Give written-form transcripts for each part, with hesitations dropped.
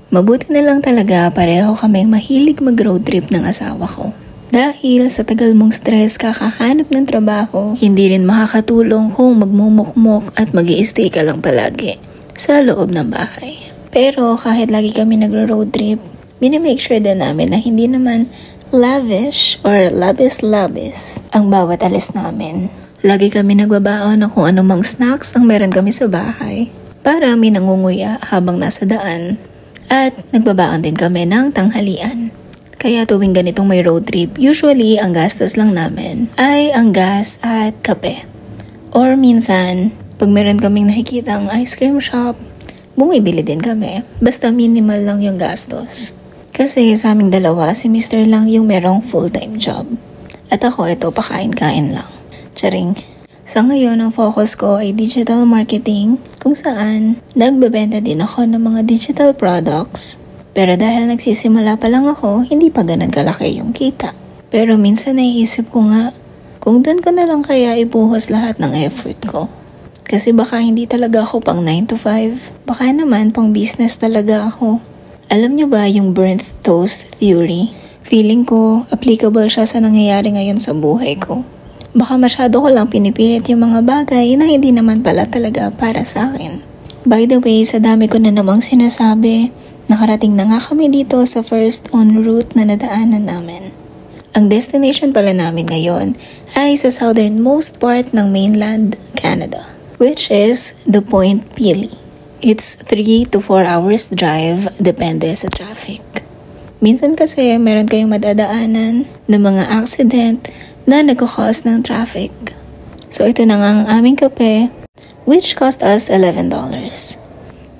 Mabuti na lang talaga pareho kaming mahilig mag-road trip ng asawa ko. Dahil sa tagal mong stress kakahanap ng trabaho, hindi rin makakatulong kung magmumukmok at mag-i-stay ka lang palagi sa loob ng bahay. Pero kahit lagi kami nagro-road trip, minimake sure din namin na hindi naman lavish or labis-labis ang bawat alis namin. Lagi kami nagbabaon ng kung anumang snacks ang meron kami sa bahay para may nangunguya habang nasa daan. At nagbabaon din kami ng tanghalian. Kaya tuwing ganitong may road trip, usually ang gastos lang namin ay ang gas at kape. Or minsan, pag meron kaming nakikitang ice cream shop, bumibili din kami. Basta minimal lang yung gastos. Kasi sa aming dalawa, si Mr. lang yung merong full-time job. At ako ito, pakain-kain lang. Charing. Sa ngayon, ang focus ko ay digital marketing kung saan nagbebenta din ako ng mga digital products. Pero dahil nagsisimula pa lang ako, hindi pa ganun kalaki yung kita. Pero minsan naiisip ko nga, kung doon ko na lang kaya ibuhos lahat ng effort ko. Kasi baka hindi talaga ako pang 9 to 5. Baka naman pang business talaga ako. Alam nyo ba yung burnt toast theory? Feeling ko, applicable siya sa nangyayari ngayon sa buhay ko. Baka masyado ko lang pinipilit yung mga bagay na hindi naman pala talaga para sa akin. By the way, sa dami ko na namang sinasabi, nakarating na nga kami dito sa first en route na nadaanan namin. Ang destination pala namin ngayon ay sa southernmost part ng mainland Canada, which is the Point Pelee. It's 3 to 4 hours drive, depende sa traffic. Minsan kasi meron kayong madadaanan ng mga accident na nagkakos ng traffic. So ito na nga ang aming kape, which cost us $11.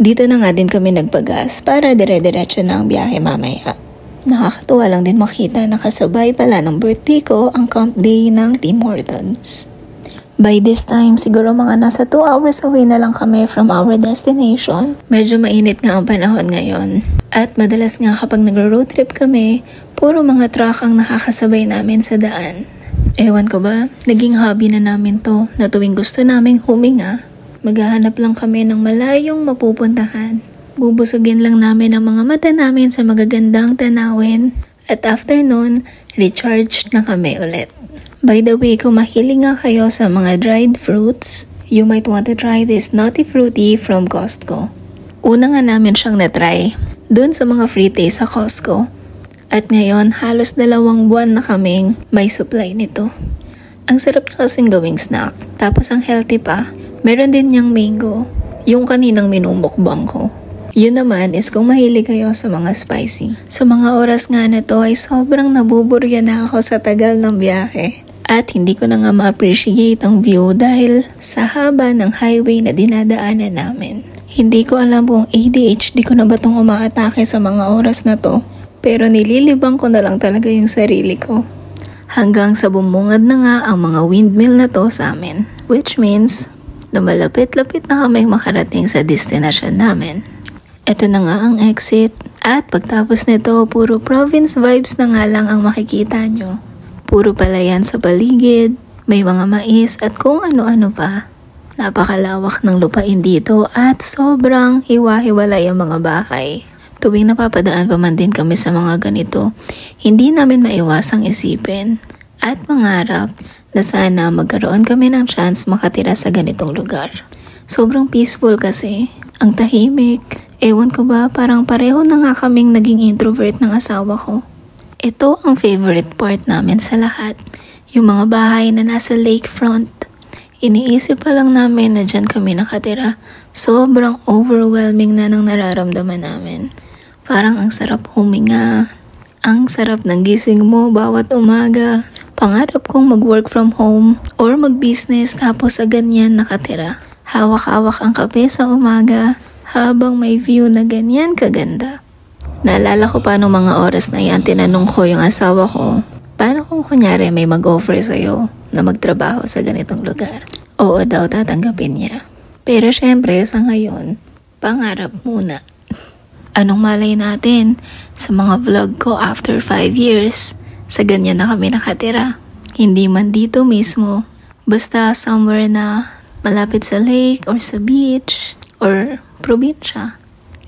Dito na nga din kami nagpagas para dire-diretso na ang biyahe mamaya. Nakakatuwa lang din makita na kasabay pala ng birthday ko ang camp day ng Tim Hortons. By this time, siguro mga nasa 2 hours away na lang kami from our destination. Medyo mainit nga ang panahon ngayon. At madalas nga kapag nag-road trip kami, puro mga truck ang nakakasabay namin sa daan. Ewan ko ba, naging hobby na namin to na tuwing gusto naming huminga, maghahanap lang kami ng malayong mapupuntahan. Bubusugin lang namin ang mga mata namin sa magagandang tanawin at after nun, recharged na kami ulit. By the way, kung mahilig nga kayo sa mga dried fruits, you might want to try this Nutty Fruity from Costco. Una nga namin siyang na-try dun sa mga free taste sa Costco. At ngayon, halos 2 buwan na kaming may supply nito. Ang sarap na kasing gawing snack. Tapos ang healthy pa, meron din niyang mango, yung kaninang minumukbang ko. Yun naman is kung mahilig kayo sa mga spicy. Sa mga oras nga na to ay sobrang nabuburya na ako sa tagal ng biyahe. At hindi ko na nga ma-appreciate ang view dahil sa haba ng highway na dinadaanan namin. Hindi ko alam kung ADHD ko na ba itong umaatake sa mga oras na to. Pero nililibang ko na lang talaga yung sarili ko. Hanggang sa bumungad na nga ang mga windmill na to sa amin. Which means, na malapit-lapit na kaming makarating sa destination namin. Ito na nga ang exit. At pagtapos nito, puro province vibes na nga lang ang makikita nyo. Puro palayan sa paligid, may mga mais at kung ano-ano pa. Napakalawak ng lupain dito at sobrang hiwa-hiwalay ang mga bahay. Tuwing napapadaan pa man din kami sa mga ganito, hindi namin maiwasang isipin at mangarap na sana magkaroon kami ng chance makatira sa ganitong lugar. Sobrang peaceful kasi, ang tahimik. Ewan ko ba, parang pareho na nga kaming naging introvert ng asawa ko. Ito ang favorite part namin sa lahat, yung mga bahay na nasa lakefront. Iniisip pa lang namin na dyan kami nakatira. Sobrang overwhelming na nang nararamdaman namin. Parang ang sarap huminga. Ang sarap ng gising mo bawat umaga. Pangarap kong mag-work from home or mag-business tapos sa ganyan nakatira. Hawak-hawak ang kape sa umaga habang may view na ganyan kaganda. Naalala ko pa nung mga oras na yan, tinanong ko yung asawa ko, paano kung kunyari may mag-offer sa'yo na magtrabaho sa ganitong lugar? Oo daw, tatanggapin niya. Pero syempre, sa ngayon, pangarap muna. Anong malay natin sa mga vlog ko after 5 years, sa ganyan na kami nakatira. Hindi man dito mismo, basta somewhere na malapit sa lake or sa beach or probinsya.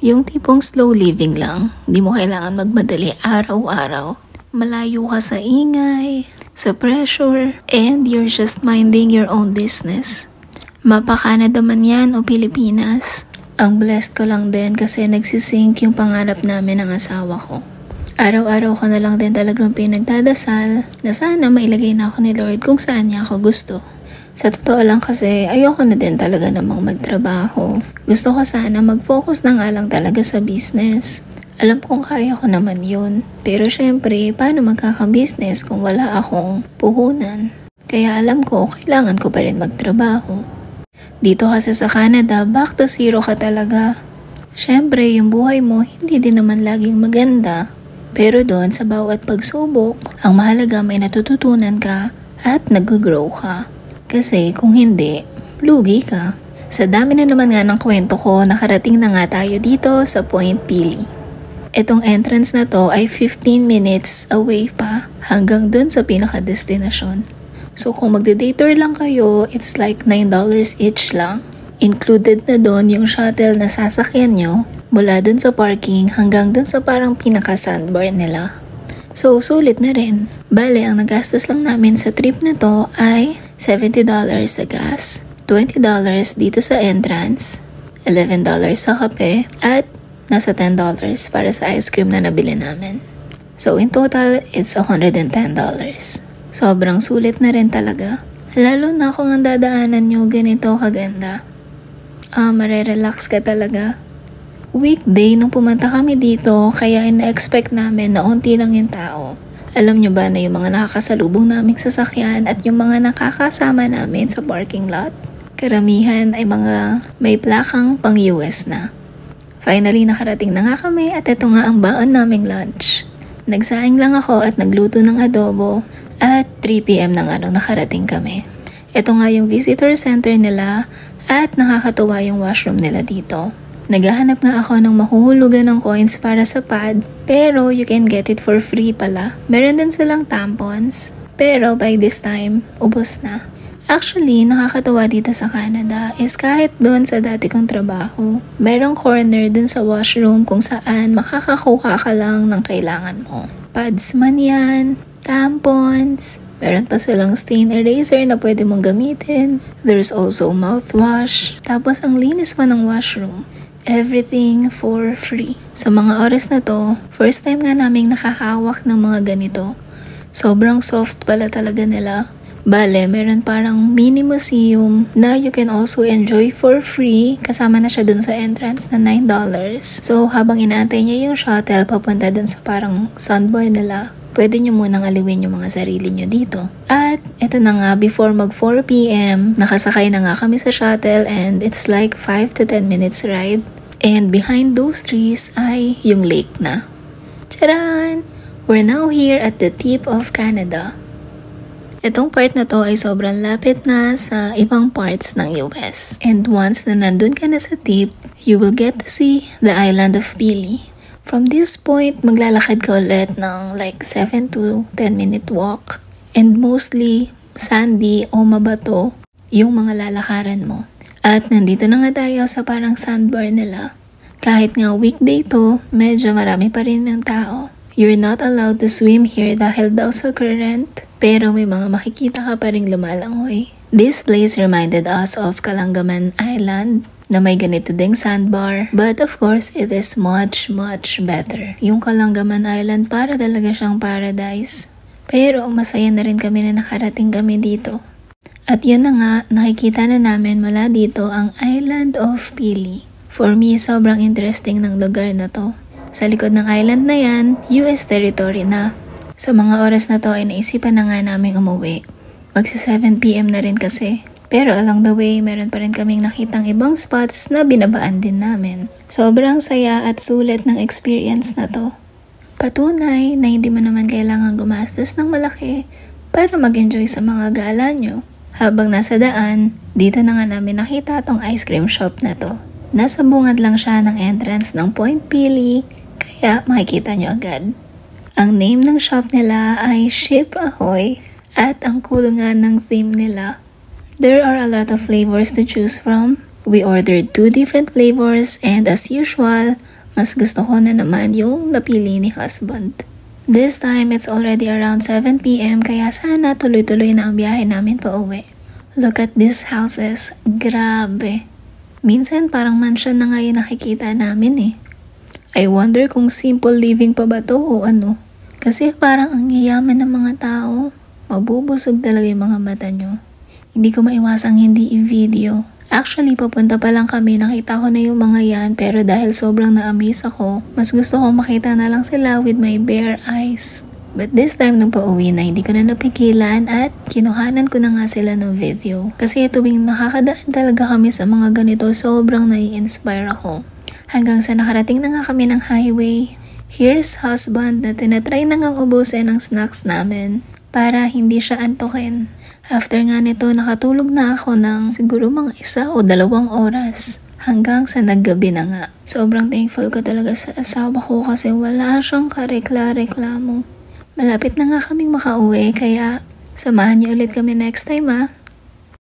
Yung tipong slow living lang, di mo kailangan magmadali araw-araw. Malayo ka sa ingay, sa pressure, and you're just minding your own business. Mapa-Canada man yan o Pilipinas. Ang blessed ko lang din kasi nagsisync yung pangarap namin ng asawa ko. Araw-araw ko na lang din talagang pinagdadasal na sana mailagay na ako ni Lord kung saan niya ako gusto. Sa totoo lang kasi ayoko na din talaga namang magtrabaho. Gusto ko sana mag-focus na nga lang talaga sa business. Alam kong kaya ko naman yun. Pero syempre, paano magkaka-business kung wala akong puhunan? Kaya alam ko, kailangan ko pa rin magtrabaho. Dito kasi sa Canada, back to zero ka talaga. Syempre, yung buhay mo hindi din naman laging maganda. Pero doon sa bawat pagsubok, ang mahalaga may natututunan ka at nag-grow ka. Kasi kung hindi, lugi ka. Sa dami na naman nga ng kwento ko, nakarating na nga tayo dito sa Point Pelee. Etong entrance na to ay 15 minutes away pa hanggang dun sa pinaka-destinasyon. So kung magde-day tour lang kayo, it's like $9 each lang. Included na doon yung shuttle na sasakyan nyo mula dun sa parking hanggang dun sa parang pinaka-sandbar nila. So sulit na rin. Bale, ang nagastos lang namin sa trip na to ay $70 sa gas, $20 dito sa entrance, $11 sa kape, at nasa $10 para sa ice cream na nabili namin. So in total, it's $110. Sobrang sulit na rin talaga. Lalo na kung ang dadaanan nyo ganito kaganda. Marerelax ka talaga. Weekday nung pumunta kami dito, kaya ina-expect namin na unti lang yung tao. Alam nyo ba na yung mga nakakasalubong naming sasakyan at yung mga nakakasama namin sa parking lot? Karamihan ay mga may plakang pang US na. Finally nakarating na nga kami at ito nga ang baon naming lunch. Nagsaing lang ako at nagluto ng adobo at 3 PM na nga nung nakarating kami. Ito nga yung visitor center nila at nakakatuwa yung washroom nila dito. Naghahanap nga ako ng mahuhulugan ng coins para sa pad, pero you can get it for free pala. Meron din silang tampons, pero by this time, ubos na. Actually, nakakatuwa dito sa Canada is kahit doon sa dati kong trabaho, merong corner dun sa washroom kung saan makakakuha ka lang ng kailangan mo. Pads man yan, tampons, meron pa silang stain eraser na pwede mong gamitin. There's also mouthwash, tapos ang linis pa ng washroom. Everything for free. Sa mga oras na to, first time nga naming nakahawak ng mga ganito. Sobrang soft pala talaga nila. Bale, meron parang mini museum na you can also enjoy for free. Kasama na siya dun sa entrance na $9. So, habang inaantay niya yung shuttle papunta dun sa parang sandbar nila, pwede nyo munang aliwin yung mga sarili nyo dito. At eto na nga, before mag 4 PM, nakasakay na nga kami sa shuttle and it's like 5 to 10 minutes ride. And behind those trees ay yung lake na. Charan! We're now here at the tip of Canada. Itong part na to ay sobrang lapit na sa ibang parts ng US. And once na nandun ka na sa tip, you will get to see the island of Pelee. From this point, maglalakad ka ulit ng like 7 to 10 minute walk. And mostly, sandy o mabato yung mga lalakaran mo. At nandito na nga tayo sa parang sandbar nila. Kahit nga weekday to, medyo marami pa rin yung tao. You're not allowed to swim here dahil daw sa current, pero may mga makikita ka pa rin lumalangoy. This place reminded us of Kalangaman Island, na may ganito ding sandbar. But of course, it is much, much better. Yung Kalangaman Island para talaga siyang paradise. Pero masaya na rin kami na nakarating kami dito. At yun na nga, nakikita na namin mula dito ang Island of Pelee. For me, sobrang interesting ng lugar na to. Sa likod ng island na yan, US territory na. Sa mga oras na to ay naisipan na nga namin umuwi. Magsi 7 PM na rin kasi. Pero along the way, meron pa rin kaming nakitang ibang spots na binabaan din namin. Sobrang saya at sulit ng experience na to. Patunay na hindi mo naman kailangan gumastos ng malaki para mag-enjoy sa mga gala nyo. Habang nasa daan, dito na nga namin nakita tong ice cream shop na to. Nasa bungad lang siya ng entrance ng Point Pelee, kaya makikita nyo agad. Ang name ng shop nila ay Ship Ahoy at ang cool nga ng theme nila. There are a lot of flavors to choose from. We ordered 2 different flavors and as usual, Mas gusto ko na naman yung napili ni husband. This time, it's already around 7 p.m. kaya sana tuloy-tuloy na ang biyahe namin pa uwi. Look at these houses. Grabe. Minsan parang mansion na nga yung nakikita namin eh. I wonder kung simple living pa ba to o ano. Kasi parang ang yayaman ng mga tao. Mabubusog talaga yung mga mata nyo. Hindi ko maiwasang hindi i-video. Actually, papunta pa lang kami, nakita ko na yung mga yan, pero dahil sobrang na-amaze ako, mas gusto ko makita na lang sila with my bare eyes. But this time nung pauwi na, hindi ko na napigilan at kinuhanan ko na nga sila ng video. Kasi tuwing nakakadaan talaga kami sa mga ganito, sobrang nai-inspire ako. Hanggang sa nakarating na nga kami ng highway. Here's husband na tinatry na ngang ubusin ang snacks namin para hindi siya antukin. After nga nito, nakatulog na ako ng siguro mga 1 o 2 oras. Hanggang sa naggabi na nga. Sobrang thankful ko talaga sa asawa ko kasi wala siyang karekla-reklamo. Malapit na nga kaming makauwi kaya samahan niyo ulit kami next time